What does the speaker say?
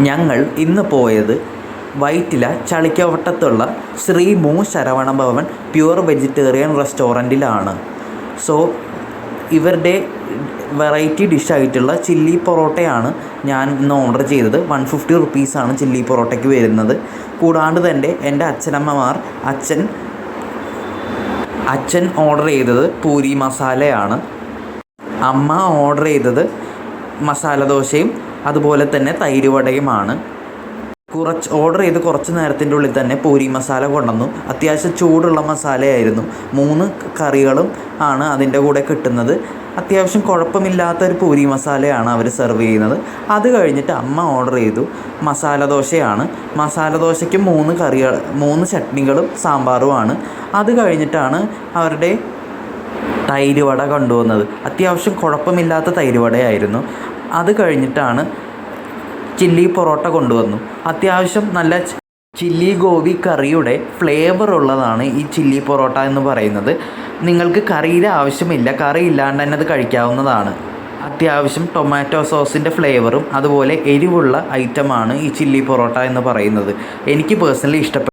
ഞങ്ങൾ ഇന്ന് പോയത് വൈറ്റില ചളിക്കവട്ടത്തുള്ള ശ്രീ മു ശരവണ ഭവൻ പ്യുവർ വെജിറ്റേറിയൻ റെസ്റ്റോറൻറ്റിലാണ്. സോ ഇവരുടെ വെറൈറ്റി ഡിഷായിട്ടുള്ള ചില്ലി പൊറോട്ടയാണ് ഞാൻ ഇന്ന് ഓർഡർ ചെയ്തത്. 150 റുപ്പീസാണ് ചില്ലി പൊറോട്ടയ്ക്ക് വരുന്നത്. കൂടാണ്ട് തന്നെ എൻ്റെ അച്ഛനമ്മമാർ അച്ഛൻ ഓർഡർ ചെയ്തത് പൂരി മസാലയാണ്. അമ്മ ഓർഡർ ചെയ്തത് മസാല ദോശയും അതുപോലെ തന്നെ തൈര് വടയുമാണ്. ഓർഡർ ചെയ്ത് കുറച്ച് നേരത്തിൻ്റെ ഉള്ളിൽ തന്നെ പൂരി മസാല കൊണ്ടുവന്നു. അത്യാവശ്യം ചൂടുള്ള മസാലയായിരുന്നു. 3 കറികളും ആണ് അതിൻ്റെ കൂടെ കിട്ടുന്നത്. അത്യാവശ്യം കുഴപ്പമില്ലാത്തൊരു പൂരി മസാലയാണ് അവർ സെർവ് ചെയ്യുന്നത്. അത് കഴിഞ്ഞിട്ട് അമ്മ ഓർഡർ ചെയ്തു മസാല ദോശയാണ്. മസാല ദോശയ്ക്ക് 3 ചട്നികളും സാമ്പാറുമാണ്. അത് കഴിഞ്ഞിട്ടാണ് അവരുടെ തൈര് വട കൊണ്ടുവന്നത്. അത്യാവശ്യം കുഴപ്പമില്ലാത്ത തൈര് വടയായിരുന്നു. അത് കഴിഞ്ഞിട്ടാണ് ചില്ലി പൊറോട്ട കൊണ്ടുവന്നു. അത്യാവശ്യം നല്ല ചില്ലി ഗോബി കറിയുടെ ഫ്ലേവർ ഉള്ളതാണ് ഈ ചില്ലി പൊറോട്ട എന്ന് പറയുന്നത്. നിങ്ങൾക്ക് കറിയുടെ ആവശ്യമില്ല, കറി ഇല്ലാണ്ട് തന്നെ അത് കഴിക്കാവുന്നതാണ്. അത്യാവശ്യം ടൊമാറ്റോ സോസിൻ്റെ ഫ്ലേവറും അതുപോലെ എരിവുള്ള ഐറ്റമാണ് ഈ ചില്ലി പൊറോട്ട എന്ന് പറയുന്നത്. എനിക്ക് പേഴ്സണലി ഇഷ്ടപ്പെട്ടു.